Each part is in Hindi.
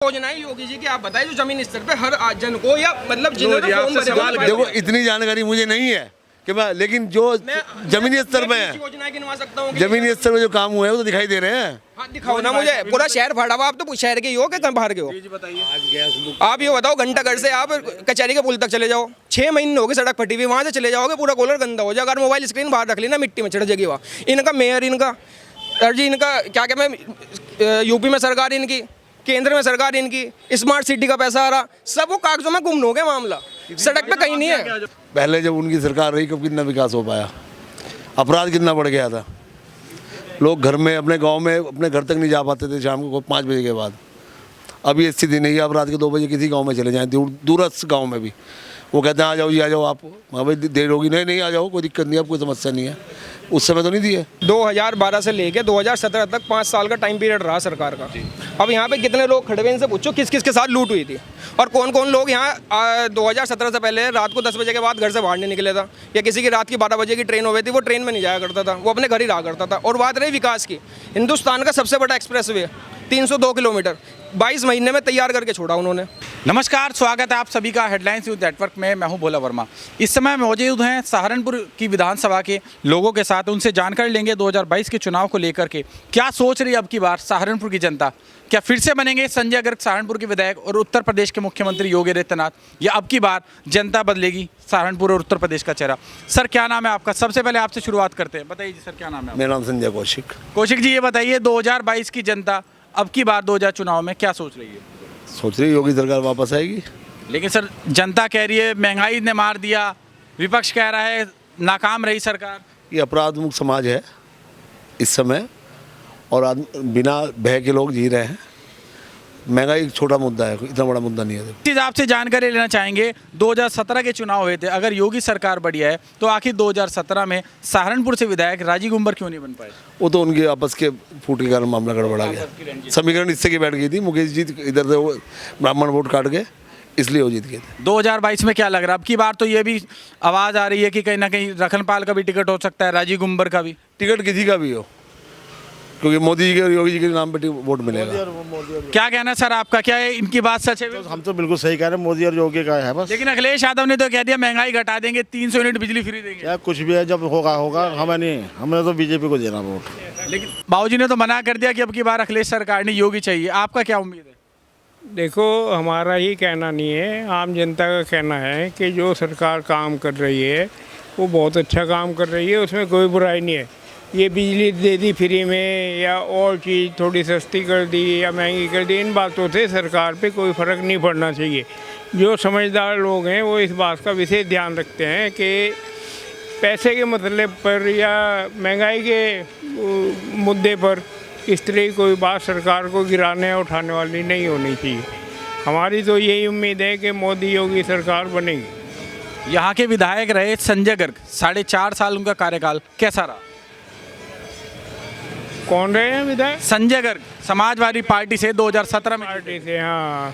योजना है योगी जी की, आप बताइए जो जमीन स्तर पे हर जन को या मतलब जिन्होंने फॉर्म भरे। देखो इतनी जानकारी मुझे नहीं है कि मैं, लेकिन जो जमीनी स्तर पे है, योजना गिनवा सकता हूँ जमीनी स्तर पे जो काम हुए हैं वो तो दिखाई दे रहे हैं। हाँ दिखाओ ना मुझे, पूरा शहर फाड़ा हुआ। आप तो शहर के ही हो कि कहीं बाहर के हो? आप ये बताओ, घंटाघर से आप कचहरी के पुल तक चले जाओ, 6 महीने हो गए सड़क फटी हुई, वहाँ से चले जाओगे पूरा कॉलर गंदा हो जाएगा। अगर मोबाइल स्क्रीन बाहर रख ली ना मिट्टी में चढ़ जाएगी वहाँ। इनका मेयर, इनका अर्जी, इनका क्या क्या मैं यूपी में सरकार इनकी, केंद्र में सरकार इनकी, स्मार्ट सिटी का पैसा आ रहा, सब वो कागजों में गुम हो गया मामला, सड़क पे कहीं नहीं है। पहले जब उनकी सरकार रही कब कितना विकास हो पाया, अपराध कितना बढ़ गया था। लोग घर में अपने गांव में अपने घर तक नहीं जा पाते थे शाम को 5 बजे के बाद। अब ये स्थिति नहीं है, अब रात के 2 बजे किसी गांव में चले जाएं, दूरस्थ गांव में भी वो कहते हैं आ जाओ जी, आ जाओ आप। हाँ भाई देर होगी, नहीं आ जाओ, कोई दिक्कत नहीं है, अब कोई समस्या नहीं है। उस समय तो नहीं दिए। 2012 से लेके 2017 तक 5 साल का टाइम पीरियड रहा सरकार का। अब यहाँ पे कितने लोग खड़े हुए, इनसे पूछो किस किस के साथ लूट हुई थी और कौन कौन लोग यहाँ 2017 से पहले रात को 10 बजे के बाद घर से बाहर नहीं निकले था, या किसी की रात की 12 बजे की ट्रेन हो गई थी, वो ट्रेन में नहीं जाया करता था, वो अपने घर ही रहा करता था। और बात रही विकास की, हिंदुस्तान का सबसे बड़ा एक्सप्रेस वे 302 किलोमीटर 22 महीने में तैयार करके छोड़ा उन्होंने। नमस्कार, स्वागत है आप सभी का हेडलाइंस न्यूज नेटवर्क में। मैं हूं भोला वर्मा। इस समय मौजूद हैं सहारनपुर की विधानसभा के लोगों के साथ, उनसे जानकारी लेंगे 2022 के चुनाव को लेकर के क्या सोच रही है अब की बार सहारनपुर की जनता। क्या फिर से बनेंगे संजय गर्ग सहारनपुर के विधायक और उत्तर प्रदेश के मुख्यमंत्री योगी आदित्यनाथ, या अब की बार जनता बदलेगी सहारनपुर और उत्तर प्रदेश का चेहरा? सर क्या नाम है आपका? सबसे पहले आपसे शुरुआत करते हैं, बताइए जी सर क्या नाम है? मेरा नाम संजय कौशिक। कौशिक जी ये बताइए 2022 की जनता अब की बार 2000 चुनाव में क्या सोच रही है? सोच रही योगी सरकार वापस आएगी। लेकिन सर जनता कह रही है महंगाई ने मार दिया, विपक्ष कह रहा है नाकाम रही सरकार। ये अपराध मुक्त समाज है इस समय, और बिना भय के लोग जी रहे हैं। महंगाई एक छोटा मुद्दा है, इतना बड़ा मुद्दा नहीं है। चीज़ आपसे जानकारी लेना चाहेंगे, 2017 के चुनाव हुए थे, अगर योगी सरकार बढ़िया है तो आखिर 2017 में सहारनपुर से विधायक राजीव गुंबर क्यों नहीं बन पाए? वो तो उनके आपस के फूट के कारण मामला गड़बड़ा गया। समीकरण इससे की बैठ गई थी, मुकेश जी इधर से वो ब्राह्मण वोट काट के, इसलिए वो जीत गए थे। 2022 में क्या लग रहा है अब की बार? तो ये भी आवाज़ आ रही है कि कहीं ना कहीं रखनपाल का भी टिकट हो सकता है, राजीव गुंबर का भी। टिकट किसी का भी हो, क्योंकि मोदी जी के और योगी जी के नाम पे वोट मिलेगा। क्या कहना है सर आपका, क्या है इनकी बात सच है? तो हम तो बिल्कुल सही कह रहे हैं, मोदी और योगी का है बस। लेकिन अखिलेश यादव ने तो कह दिया महंगाई घटा देंगे, 300 यूनिट बिजली फ्री देंगे। या कुछ भी है, जब होगा होगा, हमें नहीं, हमें तो बीजेपी को देना वोट। लेकिन बाबूजी ने तो मना कर दिया कि अब की बार अखिलेश सरकार ने योगी चाहिए। आपका क्या उम्मीद है? देखो हमारा ही कहना नहीं है, आम जनता का कहना है कि जो सरकार काम कर रही है वो बहुत अच्छा काम कर रही है, उसमें कोई बुराई नहीं है। ये बिजली दे दी फ्री में, या और चीज़ थोड़ी सस्ती कर दी या महंगी कर दी, इन बातों से सरकार पे कोई फ़र्क नहीं पड़ना चाहिए। जो समझदार लोग हैं वो इस बात का विशेष ध्यान रखते हैं कि पैसे के मतलब पर या महंगाई के मुद्दे पर इस तरह की कोई बात सरकार को गिराने उठाने वाली नहीं होनी चाहिए। हमारी तो यही उम्मीद है कि मोदी योगी सरकार बनेगी। यहाँ के विधायक रहे संजय गर्ग, 4.5 साल उनका कार्यकाल कैसा रहा? कौन रहे हैं विधायक? संजय गर्ग, समाजवादी पार्टी से 2017 में। पार्टी से, हाँ।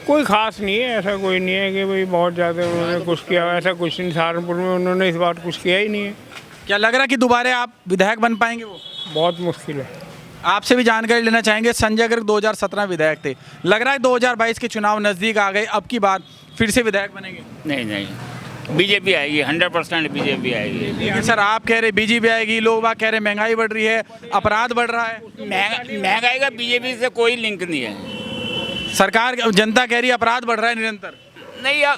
कोई खास नहीं है, ऐसा कोई नहीं है कि भाई बहुत ज़्यादा उन्होंने कुछ किया, ऐसा कुछ नहीं। सहारनपुर में उन्होंने इस बार कुछ किया ही नहीं है। क्या लग रहा है कि दोबारा आप विधायक बन पाएंगे? वो बहुत मुश्किल है। आपसे भी जानकारी लेना चाहेंगे, संजय गर्ग 2017 विधायक थे, लग रहा है 2022 के चुनाव नज़दीक आ गए, अब की बार फिर से विधायक बनेंगे? नहीं, बीजेपी आएगी, 100% बीजेपी आएगी। लेकिन सर आप कह रहे बीजेपी आएगी, लोग बात कह रहे महंगाई बढ़ रही है, अपराध बढ़ रहा है। महंगाई का बीजेपी से कोई लिंक नहीं है। सरकार, जनता कह रही है अपराध बढ़ रहा है निरंतर।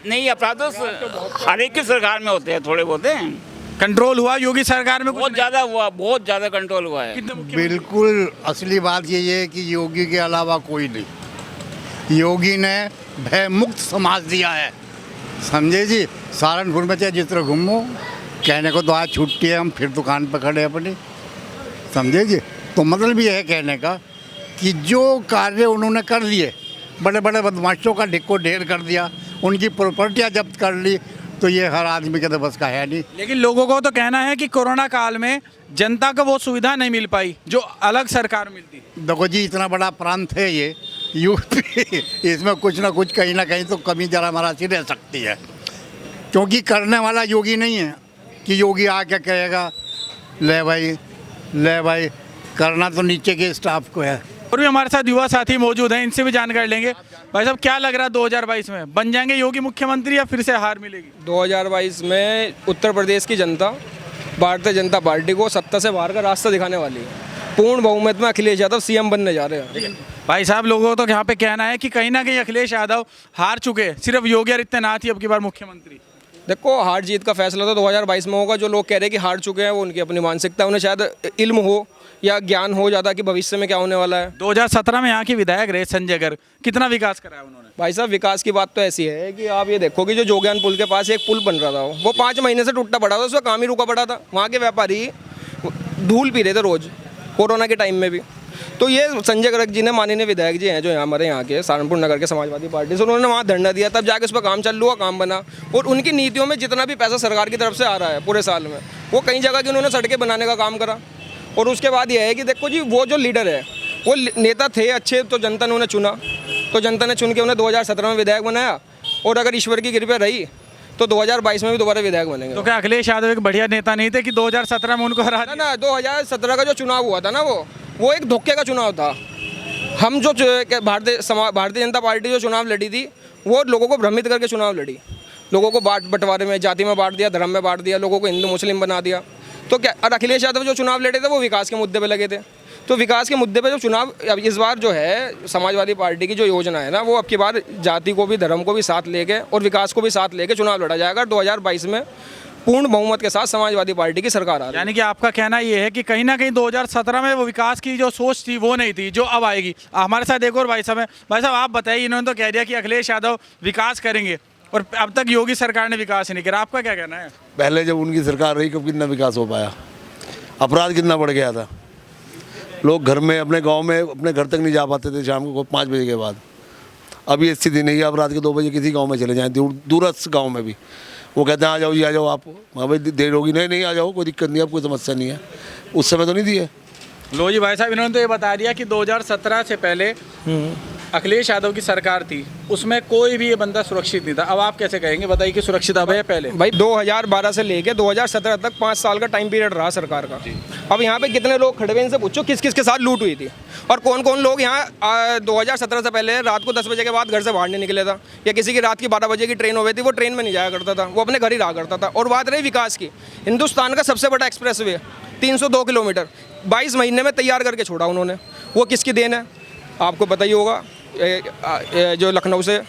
नहीं, अपराध तो हर एक की सरकार में होते हैं, थोड़े बहुत हैं। कंट्रोल हुआ योगी सरकार में? बहुत ज़्यादा हुआ, बहुत ज़्यादा कंट्रोल हुआ है। बिल्कुल असली बात ये है कि योगी के अलावा कोई नहीं। योगी ने भय मुक्त समाज दिया है, समझे जी। सहारनपुर में चाहे जिस तरह घूमो, कहने को तो आज छुट्टी है, हम फिर दुकान पर खड़े अपनी, समझे जी। तो मतलब ये है कहने का कि जो कार्य उन्होंने कर लिए, बड़े बड़े बदमाशों का ढिक्को ढेर कर दिया, उनकी प्रॉपर्टियाँ जब्त कर ली, तो ये हर आदमी के तो बस का है नहीं। लेकिन लोगों को तो कहना है कि कोरोना काल में जनता को वो सुविधा नहीं मिल पाई जो अलग सरकार मिलती। देखो जी, इतना बड़ा प्रांत है ये यूपी, इसमें कुछ ना कुछ कहीं ना कहीं तो कमी जरा मरासी रह सकती है, क्योंकि करने वाला योगी नहीं है कि योगी आके कहेगा ले भाई, करना तो नीचे के स्टाफ को है। और भी हमारे साथ युवा साथी मौजूद हैं, इनसे भी जानकारी लेंगे। भाई साहब, क्या लग रहा है 2022 में बन जाएंगे योगी मुख्यमंत्री या फिर से हार मिलेगी? 2022 में उत्तर प्रदेश की जनता भारतीय जनता पार्टी को सत्ता से बाहर का रास्ता दिखाने वाली है। पूर्ण बहुमत में अखिलेश यादव सीएम बनने जा रहे हैं। भाई साहब, लोगों को तो यहाँ पे कहना है कि कहीं ना कहीं अखिलेश यादव हार चुके हैं, सिर्फ योगी आदित्यनाथ ही अब की बार मुख्यमंत्री। देखो, हार जीत का फैसला तो 2022 में होगा। जो लोग कह रहे हैं कि हार चुके हैं, वो उनकी अपनी मानसिकता है। उन्हें शायद इल्म हो या ज्ञान हो ज़्यादा कि भविष्य में क्या होने वाला है। 2017 में यहाँ के विधायक रहे संजय गर्ग, कितना विकास कराया उन्होंने? भाई साहब, विकास की बात तो ऐसी है कि आप ये देखो कि जो जोगियान पुल के पास एक पुल बन रहा था, वो 5 महीने से टूटता पड़ा था, उसका काम ही रुका पड़ा था। वहाँ के व्यापारी धूल पी रहे थे रोज़, कोरोना के टाइम में भी। तो ये संजय गर्ग जी ने, माननीय विधायक जी हैं जो हमारे यहाँ के सहारनपुर नगर के समाजवादी पार्टी से, उन्होंने वहाँ धरना दिया, तब जाके उस पर काम चालू हुआ, काम बना। और उनकी नीतियों में जितना भी पैसा सरकार की तरफ से आ रहा है पूरे साल में, वो कई जगह की उन्होंने सड़कें बनाने का काम करा। और उसके बाद ये है कि देखो जी, वो जो लीडर है, वो नेता थे अच्छे, तो जनता ने उन्हें चुना, तो जनता ने चुन के उन्हें 2017 में विधायक बनाया। और अगर ईश्वर की कृपा रही तो 2022 में भी दोबारा विधायक बनेंगे। तो क्या अखिलेश यादव एक बढ़िया नेता नहीं थे कि 2017 में उनको हरा दिया? ना, 2017 का जो चुनाव हुआ था ना, वो एक धोखे का चुनाव था। हम जो भारतीय जनता पार्टी जो चुनाव लड़ी थी, वो लोगों को भ्रमित करके चुनाव लड़ी। लोगों को बंटवारे में, जाति में बांट दिया, धर्म में बांट दिया, लोगों को हिंदू मुस्लिम बना दिया। तो क्या, और अखिलेश यादव जो चुनाव लड़े थे वो विकास के मुद्दे पे लगे थे। तो विकास के मुद्दे पे जो चुनाव अब इस बार जो है समाजवादी पार्टी की जो योजना है ना, वो अब की बार जाति को भी, धर्म को भी साथ लेके और विकास को भी साथ लेके चुनाव लड़ा जाएगा। 2022 में पूर्ण बहुमत के साथ समाजवादी पार्टी की सरकार आ रही है। यानी कि आपका कहना ये है कि कहीं ना कहीं 2017 में वो विकास की जो सोच थी वो नहीं थी जो अब आएगी। हमारे साथ एक और भाई साहब हैं। भाई साहब, आप बताइए, इन्होंने तो कह दिया कि अखिलेश यादव विकास करेंगे और अब तक योगी सरकार ने विकास नहीं करा। आपका क्या कहना है? पहले जब उनकी सरकार रही, कब कितना विकास हो पाया? अपराध कितना बढ़ गया था। लोग घर में, अपने गांव में, अपने घर तक नहीं जा पाते थे शाम को 5 बजे के बाद। अभी स्थिति नहीं है। अब रात के 2 बजे किसी गांव में चले जाएं, दूरस्थ गांव में भी, वो कहते हैं आ जाओ जी, आ जाओ आप। हाँ भाई, देर होगी, नहीं आ जाओ, कोई दिक्कत नहीं है, कोई समस्या नहीं है। उस समय तो नहीं दिए। लो जी भाई साहब, इन्होंने तो ये बता दिया कि 2017 से पहले अखिलेश यादव की सरकार थी, उसमें कोई भी ये बंदा सुरक्षित नहीं था। अब आप कैसे कहेंगे, बताइए कि सुरक्षित अब है पहले? भाई 2012 से लेके 2017 तक 5 साल का टाइम पीरियड रहा सरकार का। अब यहाँ पे कितने लोग खड़े हुए, इनसे पूछो किस किस के साथ लूट हुई थी और कौन कौन लोग यहाँ 2017 से पहले रात को 10 बजे के बाद घर से बाहर नहीं निकले था, या किसी की रात की 12 बजे की ट्रेन हो गई थी, वो ट्रेन में नहीं जाया करता था, वो अपने घर ही रहा करता था। और बात रही विकास की, हिंदुस्तान का सबसे बड़ा एक्सप्रेस वे 302 किलोमीटर 22 महीने में तैयार करके छोड़ा उन्होंने। वो किसकी देन है? आपको पता ही होगा, जो लखनऊ से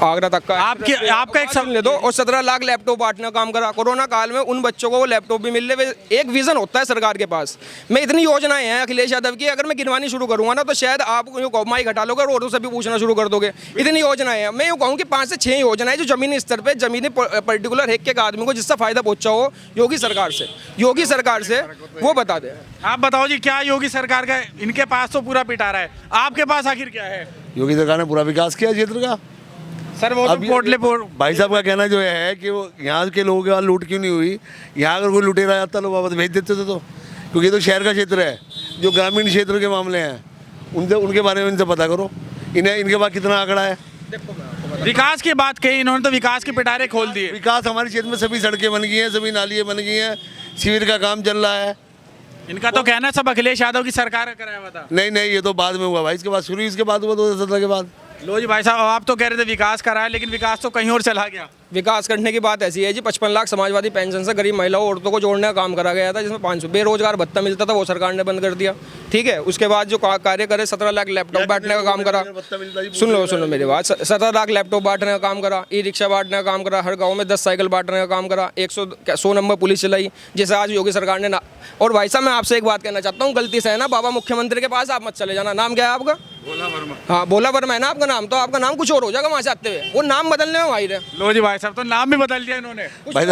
आगरा तक का आपका एक ले दो, और 17 लाख लैपटॉप बांटने का काम करा। कोरोना काल में उन बच्चों को वो लैपटॉप भी मिल रहे। एक विजन होता है सरकार के पास। मैं इतनी योजनाएं हैं अखिलेश यादव की, अगर मैं गिनवानी शुरू करूंगा ना, तो शायद आप माइक हटा लोगे और से भी पूछना शुरू कर दोगे। इतनी योजनाएं हैं। मैं यूँ कहूँ कि 5 से 6 योजनाएं जो जमीनी स्तर पर, जमीनी पर्टिकुलर एक आदमी को जिससे फायदा पहुंचा हो योगी सरकार से वो बता दे। आप बताओ जी, क्या योगी सरकार का? इनके पास तो पूरा पिटा रहा है, आपके पास आखिर क्या है? योगी सरकार ने पूरा विकास किया क्षेत्र का। सर वो तो भाई साहब का कहना जो है कि वो यहाँ के लोगों के वहाँ लूट क्यों नहीं हुई? यहाँ अगर कोई लुटेरा जाता लोग वापस भेज देते थे। तो क्योंकि ये तो शहर का क्षेत्र है। जो ग्रामीण क्षेत्र के मामले हैं उनके बारे में इनसे पता करो, इनके पास कितना आंकड़ा है। विकास की बात कही इन्होंने, तो विकास के पिटारे खोल दिए। विकास हमारे क्षेत्र में सभी सड़कें बन गई हैं, सभी नालियाँ बन गई हैं, शिविर का काम चल रहा है। इनका तो कहना सब अखिलेश यादव की सरकार का कराया हुआ था। नहीं, ये तो बाद में हुआ भाई, इसके बाद शुरू, इसके बाद हुआ 2017 के बाद। लो जी भाई साहब, आप तो कह रहे थे विकास करा है, लेकिन विकास तो कहीं और चला गया। विकास करने की बात ऐसी है जी, 55 लाख समाजवादी पेंशन से गरीब महिलाओं औरतों को जोड़ने का काम करा गया था, जिसमें 500 बेरोजगार भत्ता मिलता था, वो सरकार ने बंद कर दिया। ठीक है, उसके बाद जो कार्य करे 17 लाख लैपटॉप बांटने का काम करा। सुन लो मेरी बात, 17 लाख लैपटॉप बांटने का काम करा, ई रिक्शा बांटने का काम करा, हर गाँव में 10 साइकिल बांटने का काम करा, 100 नंबर पुलिस चलाई, जैसे आज योगी सरकार ने ना। और भाई साहब, मैं आपसे एक बात कहना चाहता हूँ, गलती से है ना बाबा मुख्यमंत्री के पास आप मत चले जाना। नाम क्या है आपका? भोला वर्मा। हाँ, भोला वर्मा है ना आपका नाम, तो आपका नाम कुछ और हो जाएगा वहाँ से आते हुए। वो नाम बदलने में माहिर है। लो जी भाई साहब, तो नाम भी बदल दिया इन्होंने। भाई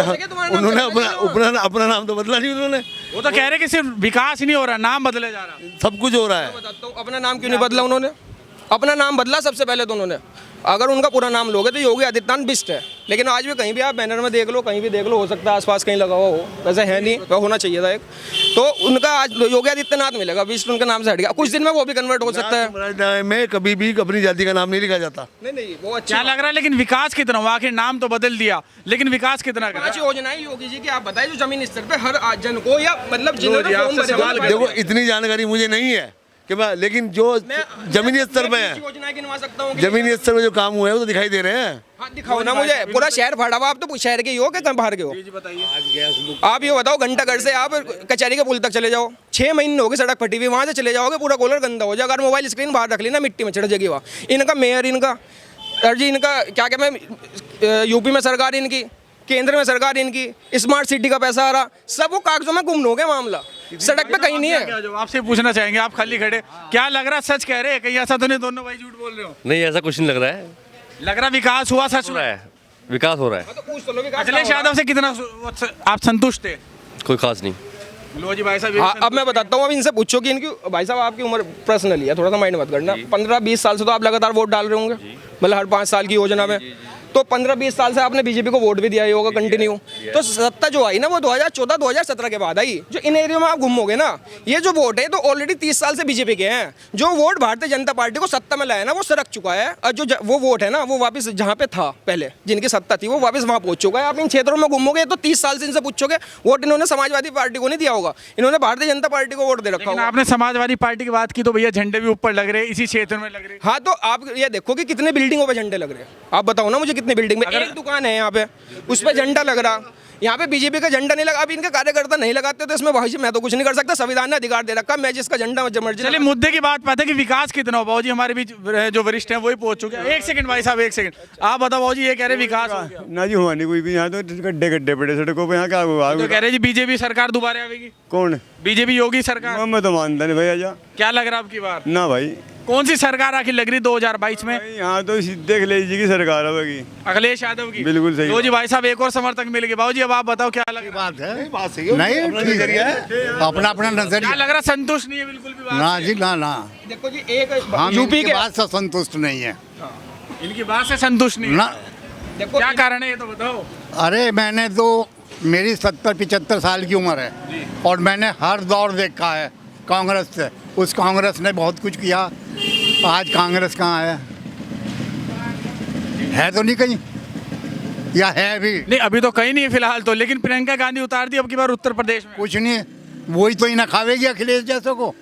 उन्होंने अपना नाम तो बदला नहीं उन्होंने। वो तो कह रहे कि सिर्फ विकास ही नहीं हो रहा, नाम बदले जा रहा। सब कुछ हो रहा है। बताता हूँ, अपना नाम क्यों नहीं बदला उन्होंने? अपना नाम बदला सबसे पहले तो उन्होंने। अगर उनका पूरा नाम लोगे तो योगी आदित्यनाथ बिस्ट है, लेकिन आज भी कहीं भी आप बैनर में देख लो, कहीं भी देख लो, हो सकता है आसपास कहीं लगा हुआ हो, वैसे है नहीं, वह होना चाहिए था एक। तो उनका आज योगी आदित्यनाथ मिलेगा, बिस्ट उनका नाम से हट गया। कुछ दिन में वो भी कन्वर्ट हो सकता है। में कभी भी अपनी जाति का नाम नहीं लिखा जाता। नहीं, वो अच्छा क्या लग रहा है, लेकिन विकास कितना हुआ? आखिर नाम तो बदल दिया, लेकिन विकास कितना करा? 5 योजनाएं योगी जी की आप बताइए, जो जमीन स्तर पे हर जन को, या मतलब देखो, इतनी जानकारी मुझे नहीं है कि मैं, लेकिन जो जमीनी स्तर में है, योजनाएं गिनवा सकता हूँ जमीनी स्तर में जो काम हुए हैं वो तो दिखाई दे रहे हैं। हाँ दिखाओ ना मुझे, पूरा शहर फाड़ा हुआ। आप तो शहर के ही हो कि कहीं बाहर के हो? आप ये बताओ, घंटाघर से आप कचहरी के पुल तक चले जाओ, 6 महीने हो गए सड़क फटी हुई, वहाँ से चले जाओगे पूरा कॉलर गंदा हो जाएगा। अगर मोबाइल स्क्रीन बाहर रख ली ना, मिट्टी में चढ़ जाएगी वहाँ। इनका मेयर, इनका अर्जी, इनका क्या क्या मैं यूपी में सरकार इनकी, केंद्र में सरकार इनकी, स्मार्ट सिटी का पैसा आ रहा, सब वो कागजों में गुम हो गया मामला, सड़क पे कहीं नहीं है। जो आपसे पूछना चाहेंगे, आप खाली खड़े, क्या लग रहा है, सच कह रहे हैं कहीं ऐसा तो नहीं दोनों भाई झूठ बोल रहे हो? नहीं, ऐसा कुछ नहीं लग रहा है। लग रहा विकास हुआ सच हो में? रहा है, विकास हो रहा है। तो पूछ तो लो विकास अखिलेश कहाँ हो यादव से कितना आप संतुष्ट थे? कोई खास नहीं। लो जी भाई साहब, रहा? हाँ, अब मैं बताता हूँ, अब इनसे पूछो कि इनकी, भाई साहब आपकी उम्र पर्सनली है, थोड़ा सा माइंड मत करना, 15-20 साल से तो आप लगातार वोट डाल रहे होंगे, मतलब हर 5 साल की योजना में, तो 15-20 साल से आपने बीजेपी को वोट भी दिया ही होगा कंटिन्यू। तो सत्ता जो आई ना वो 2014-2017 के बाद आई। जो इन एरिया में आप गुम हो गए ना, ये जो वोट है तो ऑलरेडी 30 साल से बीजेपी के हैं। जो वोट भारतीय जनता पार्टी को सत्ता में लाया ना, वो सरक चुका है, और जो वो वोट है ना, वो वापस जहाँ पे था पहले, जिनकी सत्ता थी, वो वापस वहाँ पहुंच चुका है। आप इन क्षेत्रों में गुम हो गए तो 30 साल से इनसे पूछोगे, वोट इन्होंने समाजवादी पार्टी को नहीं दिया होगा, इन्होंने भारतीय जनता पार्टी को वोट दे रखा होगा। आपने समाजवादी पार्टी की बात की तो भैया झंडे भी ऊपर लग रहे हैं, इसी क्षेत्र में लग रहे हैं। हाँ, तो आप ये देखो कि कितने बिल्डिंगों पे झंडे लग रहे हैं, आप बताओ ना मुझे, कितनी बिल्डिंग में? एक दुकान है यहाँ पे, उस पे झंडा लग रहा, यहाँ पे बीजेपी का झंडा नहीं लगा। अब इनके कार्यकर्ता नहीं लगाते तो इसमें भाई मैं तो कुछ नहीं कर सकता, संविधान ने अधिकार दे रखा, मैं जिसका झंडा मर्जी। चलिए मुद्दे की बात पाते कि विकास कितना हो। बाबू जी हमारे बीच जो वरिष्ठ हैं वही पहुंच चुके हैं। एक सेकंड भाई साहब, एक सेकंड, आप बताओ बाबू जी, ये कह रहे विकास हो गया? ना जी हुआ नहीं कोई भी, यहाँ तो गड्ढे गड्ढे पड़े सड़कों पे, यहाँ क्या हुआ? तो कह रहे जी बीजेपी सरकार दोबारा आएगी। कौन? बीजेपी योगी सरकार। मैं तो मानता नहीं भैया जा। क्या लग रहा है आपकी बार? ना भाई, कौन सी सरकार आखिर लग रही 2022 में? यहाँ तो देख लीजिए की सरकार होगी, अखिलेश यादव की। बिल्कुल सही। लो जी भाई साहब, एक और समर्थक मिल गए। बाबू जी अब आप बताओ क्या लग रहा बात है, बात सही है, नहीं अपना नजरिया है। अपना अपना क्या नजरिया। लग रहा? संतुष्ट नहीं है बिल्कुल भी बात ना से? जी, ना ना, देखो जी, एक हम यूपी इनकी के बात से संतुष्ट नहीं है इनकी बात से संतुष्ट नहीं है। ना। देखो क्या कारण है ये तो बताओ। अरे मैंने तो, मेरी 70-75 साल की उम्र है और मैंने हर दौर देखा है कांग्रेस से। उस कांग्रेस ने बहुत कुछ किया, आज कांग्रेस कहाँ है तो नहीं कहीं, या है भी? नहीं अभी तो कहीं नहीं है फिलहाल तो, लेकिन प्रियंका गांधी उतार दी अब की बार उत्तर प्रदेश में। कुछ नहीं, वही तो इन्हें खावेगी अखिलेश जैसों को,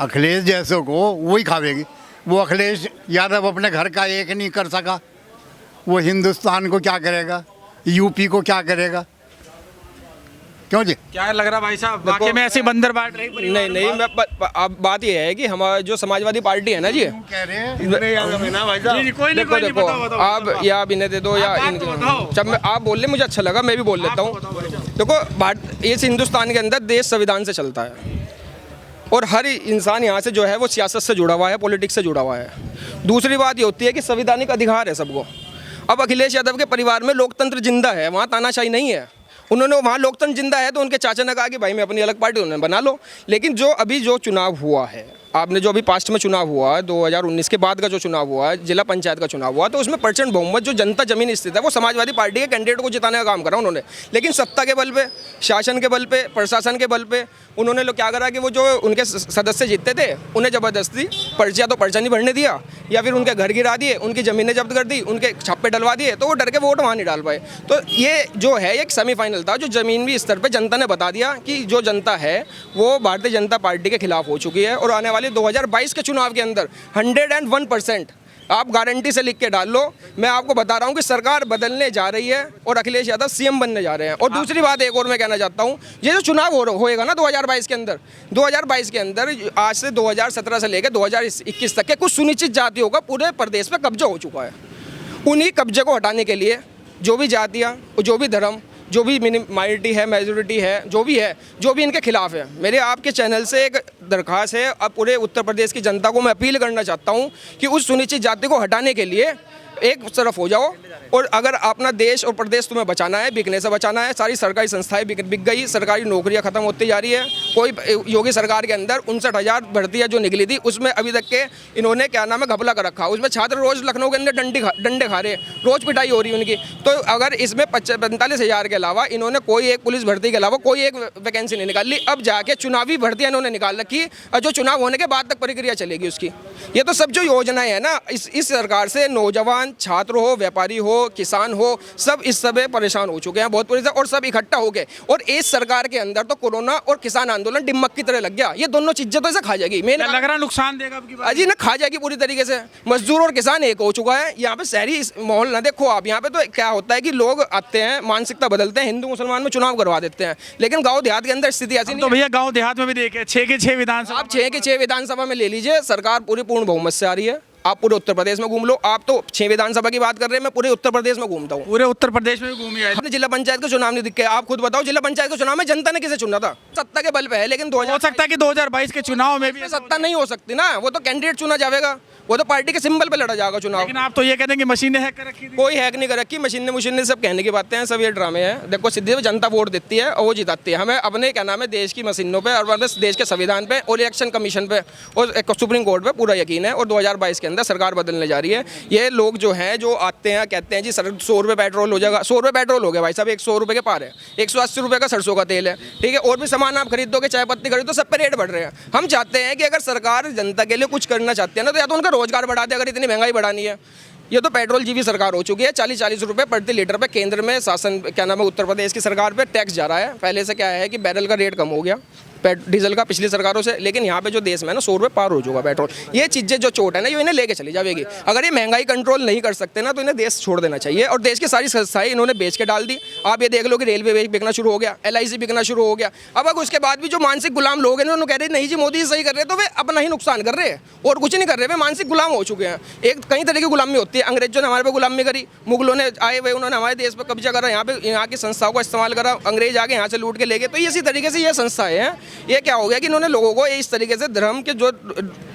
अखिलेश जैसों को वही खावेगी। वो अखिलेश यादव अपने घर का एक नहीं कर सका, वो हिंदुस्तान को क्या करेगा, यूपी को क्या करेगा? क्यों जी? क्या लग रहा भाई साहब, वाकई में ऐसी बंदर बांट रही परिवार? नहीं, अब बात यह है कि हमारा जो समाजवादी पार्टी है ना जी, कह रहे हैं जी, जी, कोई नहीं, कोई नहीं, देखो बताओ, बताओ, आप, बताओ। या आप इन्हें दे दो या आप बात इनके, तो बताओ। जब मैं आप बोल रहे मुझे अच्छा लगा, मैं भी बोल लेता हूँ। देखो भारत, इस हिंदुस्तान के अंदर देश संविधान से चलता है और हर इंसान यहाँ से जो है वो सियासत से जुड़ा हुआ है, पॉलिटिक्स से जुड़ा हुआ है। दूसरी बात ये होती है कि संवैधानिक अधिकार है सबको। अब अखिलेश यादव के परिवार में लोकतंत्र जिंदा है, वहाँ तानाशाही नहीं है। उन्होंने, वहाँ लोकतंत्र जिंदा है तो उनके चाचा ने कहा कि भाई मैं अपनी अलग पार्टी, उन्होंने बना लो। लेकिन जो अभी जो चुनाव हुआ है, आपने जो अभी पास्ट में चुनाव हुआ है, 2019 के बाद का जो चुनाव हुआ है, जिला पंचायत का चुनाव हुआ, तो उसमें प्रचंड बहुमत जो जनता जमीन स्थित है वो समाजवादी पार्टी के कैंडिडेट को जिताने का काम करा उन्होंने। लेकिन सत्ता के बल पे, शासन के बल पे, प्रशासन के बल पे उन्होंने लोग क्या करा कि वो जो उनके सदस्य जीतते थे उन्हें ज़बरदस्ती पर्चा तो पर्चा नहीं भरने दिया, या फिर उनके घर गिरा दिए, उनकी ज़मीनें जब्त कर दी, उनके छापे डलवा दिए, तो वो डर के वोट वहाँ नहीं डाल पाए। तो ये जो है एक सेमीफाइनल था जो ज़मीनी स्तर पर जनता ने बता दिया कि जो जनता है वो भारतीय जनता पार्टी के खिलाफ हो चुकी है। और आने वाले 2022 के चुनाव के अंदर 101% आप गारंटी से लिख के डाल लो, मैं आपको बता रहा हूं कि सरकार बदलने जा रही है और अखिलेश यादव सीएम बनने जा रहे हैं। और दूसरी बात एक और मैं कहना चाहता हूं, ये जो चुनाव होएगा ना 2022 के अंदर, 2022 के अंदर आज से 2017 से लेकर 2021 तक के कुछ सुनिश्चित जातियों का पूरे प्रदेश पे कब्जा हो चुका है। उन्हीं कब्जे को हटाने के लिए जो भी जातियाँ, जो भी धर्म, जो भी माइनॉरिटी है, मेजोरिटी है, जो भी इनके खिलाफ है, मेरे आपके चैनल से एक दरख्वास्त है, अब पूरे उत्तर प्रदेश की जनता को मैं अपील करना चाहता हूं कि उस सुनिश्चित जाति को हटाने के लिए एक तरफ हो जाओ। और अगर अपना देश और प्रदेश तुम्हें बचाना है, बिकने से बचाना है, सारी सरकारी संस्थाएं बिक गई, सरकारी नौकरियां खत्म होती जा रही है। कोई योगी सरकार के अंदर 59,000 भर्तियां जो निकली थी उसमें अभी तक के इन्होंने क्या नाम है घपला कर रखा। उसमें छात्र रोज लखनऊ के अंदर डंडे खा रहे, रोज पिटाई हो रही है उनकी। तो अगर इसमें 45,000 के अलावा इन्होंने कोई एक पुलिस भर्ती के अलावा कोई एक वैकेंसी नहीं निकाली, अब जाके चुनावी भर्तियाँ इन्होंने निकाल रखी और जो चुनाव होने के बाद तक प्रक्रिया चलेगी उसकी। ये तो सब जो योजनाएं हैं ना, इस सरकार से नौजवान नौजवान, छात्र हो, व्यापारी हो, किसान हो, सब इस समय परेशान हो चुके हैं बहुत बुरी तरह, और सब इकट्ठा हो गए। और इस सरकार के अंदर तो कोरोना और किसान आंदोलन डिम्मक की तरह लग गया। ये दोनों चीजें तो इसे खा जाएगी। क्या लग रहा है नुकसान देगा अब की बार? अजी ना खा जाएगी पूरी तरीके से। मजदूर और किसान एक हो चुका है यहाँ पे। शहरी माहौल ना देखो आप, यहाँ पे तो क्या होता है कि लोग आते हैं, मानसिकता बदलते हैं, हिंदू मुसलमान में चुनाव करवा देते हैं, लेकिन गांव देहात के अंदर स्थिति ऐसी तो नहीं है। भैया गांव देहात में भी देखे 6 के 6 विधानसभा, आप 6 के 6 विधानसभा में ले लीजिए, सरकार पूरी पूर्ण बहुमत से आ रही है। आप पूरे उत्तर प्रदेश में घूम लो। आप तो 6 विधानसभा की बात कर रहे हैं, मैं पूरे उत्तर प्रदेश में घूमता हूँ। पूरे उत्तर प्रदेश में भी घूमी आए। आपने जिला पंचायत का चुनाव नहीं दिखे। आप खुद बताओ, जिला पंचायत का चुनाव में जनता ने किसे चुना था? सत्ता के बल पे है, लेकिन हो सकता है कि 2022 के चुनाव में भी सत्ता नहीं हो सकती ना। वो तो कैंडिडेट चुना जाएगा, वो तो पार्टी के सिंबल पे लड़ा जाएगा चुनाव। लेकिन आप तो ये कहते हैं कि मशीन ने हैक कर रखी थी। कोई हैक नहीं कर रखी। मशीन सब कहने की बातें हैं, सब ये ड्रामे हैं। देखो सीधे जनता वोट देती है और वो जिताती है। हमें अपने क्या नाम है देश की मशीनों पे और देश के संविधान पे और इलेक्शन कमीशन पे और सुप्रीम कोर्ट पे पूरा यकीन है। और 2022 के अंदर सरकार बदलने जा रही है। ये लोग जो हैं जो आते हैं कहते हैं जी सर 100 रुपये पेट्रोल हो जाएगा। 100 रुपये पेट्रोल हो गया भाई साहब, 100 रुपये के पार है। 180 रुपये का सरसों का तेल है, ठीक है। और भी सामान आप खरीदोगे, चाय पत्ती खरीदो, सब पे रेट बढ़ रहे हैं। हम चाहते हैं कि अगर सरकार जनता के लिए कुछ करना चाहती है ना, तो या तो उनका रोजगार बढ़ा दे, अगर इतनी महंगाई बढ़ानी है। ये तो पेट्रोल जीवी सरकार हो चुकी है। 40-40 रुपये प्रति लीटर पे केंद्र में शासन क्या नाम है उत्तर प्रदेश की सरकार पे टैक्स जा रहा है। पहले से क्या है कि बैरल का रेट कम हो गया डीजल का पिछली सरकारों से, लेकिन यहाँ पे जो देश में ना 100 रुपये पार हो चुका पेट्रोल। ये चीज़ें जो चोट है ना, ये इन्हें लेके चली जाएगी। अगर ये महंगाई कंट्रोल नहीं कर सकते ना, तो इन्हें देश छोड़ देना चाहिए। और देश की सारी संस्थाएं इन्होंने बेच के डाल दी। आप ये देख लो कि रेलवे बिकना शुरू हो गया, LIC बिकना शुरू हो गया। अब अगर उसके बाद भी जो मानसिक गुलाम लोग हैं, उन्होंने कह रहे नहीं जी मोदी सही कर रहे, तो वे अपना ही नुकसान कर रहे हैं और कुछ नहीं कर रहे। वे मानसिक गुलाम हो चुके हैं। एक कई तरह की गुलामी होती है। अंग्रेजों ने हमारे पे गुलामी करी, मुगलों ने आए हुए उन्होंने हमारे देश पर कब्जा करा, यहाँ की संस्थाओं का इस्तेमाल करा, अंग्रेज आगे यहाँ से लूट के ले गए। तो इसी तरीके से ये संस्थाएं हैं। ये क्या हो गया कि इन्होंने लोगों को इस तरीके से धर्म के जो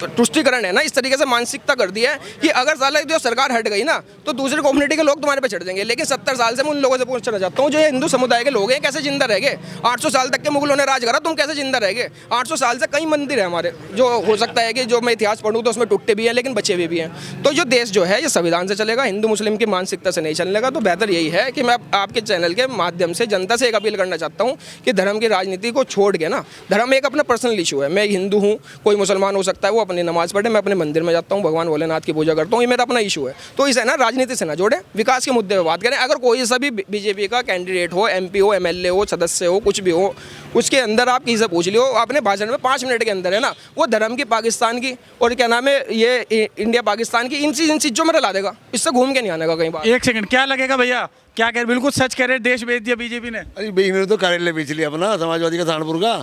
तुष्टिकरण है ना, इस तरीके से मानसिकता कर दी है कि अगर साला जो सरकार हट गई ना, तो दूसरे कम्युनिटी के लोग तुम्हारे पे चढ़ जाएंगे। लेकिन 70 साल से मैं उन लोगों से पूछना चाहता हूँ जो ये हिंदू समुदाय के लोग हैं, कैसे जिंदा रह गए? 800 साल तक के मुगलों ने राज करा, तुम कैसे जिंदा रह गए? 800 साल से कई मंदिर है हमारे, जो हो सकता है कि जो मैं इतिहास पढ़ूँ तो उसमें टूटे भी हैं, लेकिन बचे हुए भी हैं। तो जो देश जो है ये संविधान से चलेगा, हिंदू मुस्लिम की मानसिकता से नहीं चलने का। तो बेहतर यही है कि मैं आपके चैनल के माध्यम से जनता से एक अपील करना चाहता हूँ कि धर्म की राजनीति को छोड़ के ना, धर्म एक अपना पर्सनल इशू है। मैं हिंदू हूँ, कोई मुसलमान हो सकता है, वो अपनी नमाज पढ़े, मैं अपने मंदिर में जाता हूँ, भगवान भोलेनाथ की पूजा करता हूँ, ये मेरा अपना इशू है। तो इसे ना राजनीति से ना जोड़े, विकास के मुद्दे पर बात करें। अगर कोई सा भी बीजेपी का कैंडिडेट हो, MP हो, MLA हो, सदस्य हो, कुछ भी हो, उसके अंदर आप किसी से पूछ लियो, अपने भाषण में 5 मिनट के अंदर है ना, वो धर्म की, पाकिस्तान की और क्या नाम है ये इंडिया पाकिस्तान की इन चीज़ों में ला देगा। इससे घूम के नहीं आने का कहीं बात। एक सेकंड, क्या लगेगा भैया? क्या कह रहे? बिल्कुल सच कह रहे, देश बेच दिया बीजेपी ने। अरे इन्होंने तो कार्यालय बेच लिया अपना, समाजवादी का सहारनपुर का,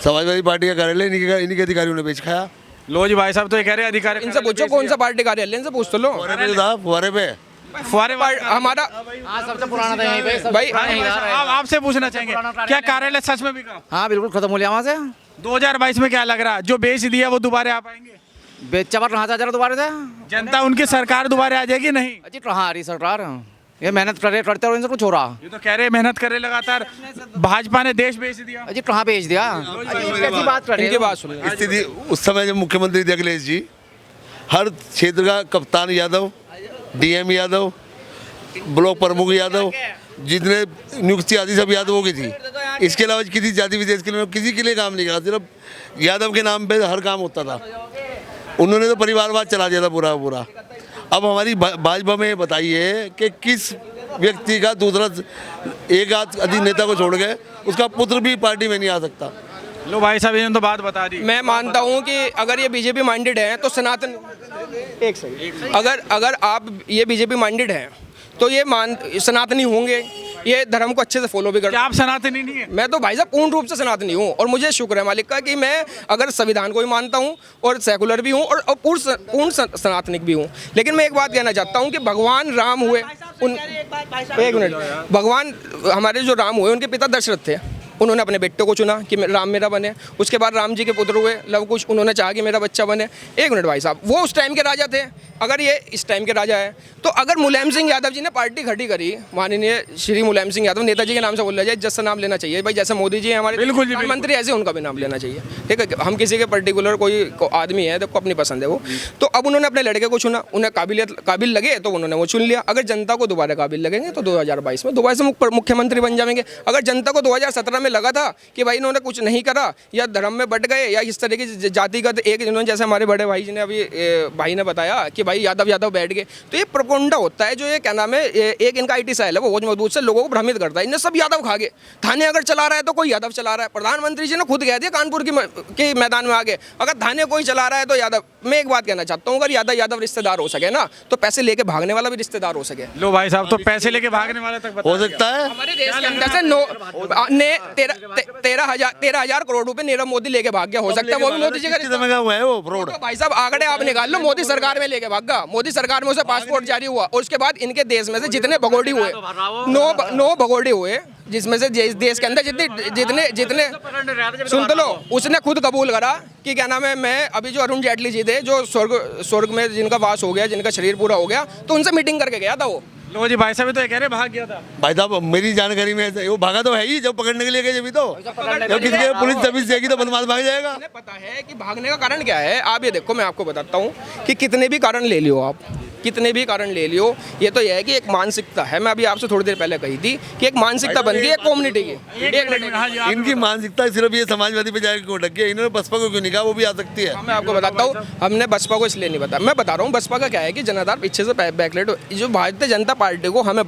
समाजवादी पार्टी का कार्यालय इन्हीं के अधिकारियों ने बेच खाया। लो जी भाई साहब तो ये कह रहे हैं अधिकारी। इनसे पूछो कौन सा पार्टी कार्यालय, इनसे पूछ तो लो। फुहारे पे फुहारे हमारा सबसे पुराना था यहीं पे भाई आपसे पूछना चाहेंगे क्या कार्यालय सच में बिका? हाँ बिल्कुल खत्म हो गया वहाँ से। 2022 में क्या लग रहा है जो बेच दिया वो दोबारा आ पाएंगे? बेचा पर कहाँ था जरा दोबारा से? जनता उनकी सरकार दोबारा आ जाएगी नहीं? अजी कहाँ आ रही सरकार? ये मेहनत करते और इनसे कुछ हो रहा। ये तो कह रहे मेहनत करे लगातार, भाजपा ने देश बेच दिया। अजी कहाँ बेच दिया? कैसी बात कर रहे इनकी हो? बात सुन स्थिति उस समय जब मुख्यमंत्री थे अखिलेश जी, हर क्षेत्र का कप्तान यादव, DM यादव, ब्लॉक प्रमुख यादव, जितने नियुक्ति आदि सब यादवों की थी। इसके अलावा किसी जाति विशेष के लिए किसी के लिए काम नहीं करा, सिर्फ यादव के नाम पे हर काम होता था। उन्होंने तो परिवारवाद चला दिया था पूरा पूरा। अब हमारी भाजपा में बताइए कि किस व्यक्ति का दूसरा एक आध अधिनेता को छोड़ गए उसका पुत्र भी पार्टी में नहीं आ सकता। लो भाई साहब इन्होंने तो बात बता दी। मैं मानता हूं कि अगर ये बीजेपी माइंडेड है तो सनातन एक सेकंड अगर आप ये बीजेपी माइंडेड हैं तो ये सनातनी होंगे, ये धर्म को अच्छे से फॉलो भी करते हैं। आप सनातनी नहीं है? मैं तो भाई साहब पूर्ण रूप से सनातनी हूँ और मुझे शुक्र है मालिक का कि मैं अगर संविधान को भी मानता हूँ और सेकुलर भी हूँ और पूर्ण सनातनिक भी हूँ। लेकिन मैं एक बात कहना चाहता हूँ कि भगवान राम हुए एक मिनट, भगवान हमारे जो राम हुए उनके पिता दशरथ थे। उन्होंने अपने बेटे को चुना कि राम मेरा बने। उसके बाद राम जी के पुत्र हुए लव कुश, उन्होंने चाहा कि मेरा बच्चा बने। एक मिनट भाई साहब, वो उस टाइम के राजा थे, अगर ये इस टाइम के राजा है तो अगर मुलायम सिंह यादव जी ने पार्टी खड़ी करी, माननीय श्री मुलायम सिंह यादव, नेताजी के नाम से बोला जाए, जैसा नाम लेना चाहिए भाई, जैसे मोदी जी हमारे बिल्कुल जी, प्रधानमंत्री, ऐसे उनका भी नाम लेना चाहिए। ठीक है, हम किसी के पर्टिकुलर कोई आदमी है तो अपनी पसंद है वो। तो अब उन्होंने अपने लड़के को चुना, उन्हें काबिल लगे तो उन्होंने वो चुन लिया। अगर जनता को दोबारा काबिल लगेंगे तो 2022 में दोबारा से मुख्यमंत्री बन जाएंगे। अगर जनता को 2017 में में लगा था कि भाई इन्होंने कुछ नहीं करा या धर्म में बट गए या इस तरह की जातिगत एक इन्होंने, जैसे हमारे बड़े भाई जी ने अभी भाई ने बताया कि भाई यादव बैठ गए, तो ये प्रोपेगेंडा होता है। जो ये क्या नाम है, एक इनका IT सेल है, वो बहुत मजबूत से लोगों को भ्रमित करता है। इन्हें सब यादव खा गए, थाने अगर चला रहा है तो कोई यादव चला रहा है। प्रधानमंत्री जी ने खुद कह दिया कानपुर के मैदान में आगे, अगर थाने कोई चला रहा है तो यादव। मैं एक बात कहना चाहता हूँ, अगर यादव रिश्तेदार हो सके ना, तो पैसे लेके भागने वाला भी रिश्तेदार हो सके। लो भाई साहब, तो पैसे लेके भागने वाला तक बता हो सकता है। हमारे देश के अंदर से 13,000 करोड़ रुपए नीरव मोदी लेके भाग गया, हो सकता है वो भी मोदी जी का समय का हुआ है वो फ्रॉड। भाई साहब आंकड़े आप निकाल लो, मोदी सरकार में लेके भागा, मोदी सरकार में उसे पासपोर्ट जारी हुआ, और उसके बाद इनके देश में से जितने भगोड़े हुए, 9 भगोड़े हुए, जिसमें से देश के अंदर जितने सुन तो लो, उसने खुद कबूल करा कि क्या नाम है, मैं अभी जो अरुण जेटली जी थे, जो स्वर्ग में जिनका वास हो गया, जिनका शरीर पूरा हो गया, तो उनसे मीटिंग करके गया था वो। लो जी, भाई साहब तो ये कह रहे भाग गया था। भाई साहब मेरी जानकारी में वो भागा तो है ही, जब पकड़ने के लिए गए जब तो, जब किसी के पुलिस सर्विस जाएगी तो बदमाश भाग जाएगा। उन्हें पता है कि भागने का कारण क्या है। आप ये देखो, मैं आपको बताता हूँ कि कितने भी कारण ले लियो आप, कितने भी कारण ले लियो, ये तो यह है कि एक मानसिकता है। मैं अभी आपसे थोड़ी देर पहले कही थी कि एक मानसिकता बन गई है कम्युनिटी की। इनकी मानसिकता सिर्फ ये समाजवादी पे जाकर क्यों ढक गई, इन्होंने बसपा को क्यों नहीं कहा, वो भी आ सकती है। मैं आपको बताता हूँ, हमने बसपा को इसलिए नहीं बताया, मैं बता रहा हूँ बसपा का क्या है कि जनाधार पीछे से बैकलेट, जो भारतीय जनता पार्टी को हमें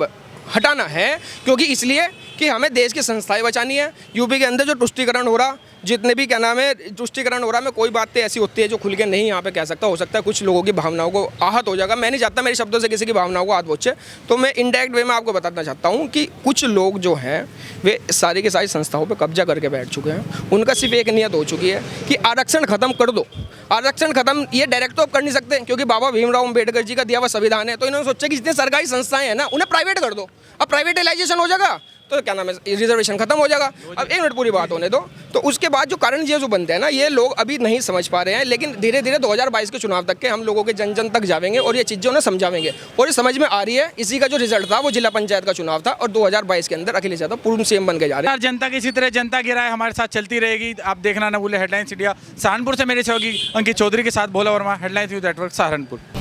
हटाना है, क्योंकि इसलिए कि हमें देश की संस्थाएं बचानी है। यूपी के अंदर जो तुष्टिकरण हो रहा, जितने भी क्या नाम है तुष्टिकरण हो रहा, में कोई बातें ऐसी होती है जो खुल के नहीं यहाँ पे कह सकता। हो सकता है कुछ लोगों की भावनाओं को आहत हो जाएगा, मैं नहीं चाहता मेरे शब्दों से किसी की भावनाओं को आहत पहुँचे, तो मैं इनडायरेक्ट वे में आपको बताना चाहता हूँ कि कुछ लोग जो हैं वे सारी की सारी संस्थाओं पर कब्जा करके बैठ चुके हैं। उनका सिर्फ एक नियत हो चुकी है कि आरक्षण खत्म कर दो। आरक्षण खत्म ये डायरेक्ट तो कर नहीं सकते, क्योंकि बाबा भीमराव अम्बेडकर जी का दिया हुआ संविधान है। तो इन्होंने सोचा कि जितनी सरकारी संस्थाएं हैं ना, उन्हें प्राइवेट कर दो। अब प्राइवेटाइजेशन हो जाएगा तो क्या नाम है, रिजर्वेशन खत्म हो जाएगा। अब 1 मिनट पूरी बात होने दो। तो उसके बाद जो कारण ये जो बनते हैं ना, ये लोग अभी नहीं समझ पा रहे हैं, लेकिन धीरे धीरे 2022 के चुनाव तक के हम लोगों के जन जन तक जाएंगे और ये चीज़ें उन्हें समझावेंगे, और ये समझ में आ रही है। इसी का जो रिजल्ट था वो जिला पंचायत का चुनाव था, और 2022 के अंदर अखिलेश यादव पूर्व CM बन के जा रहे हैं। जनता की इसी तरह जनता की राय हमारे साथ चलती रहेगी। आप देखना ना भूले हेडलाइंस इंडिया। सहारनपुर से मेरे सहयोगी अंकित चौधरी के साथ Bhola Verma, headlines news network Saharanpur.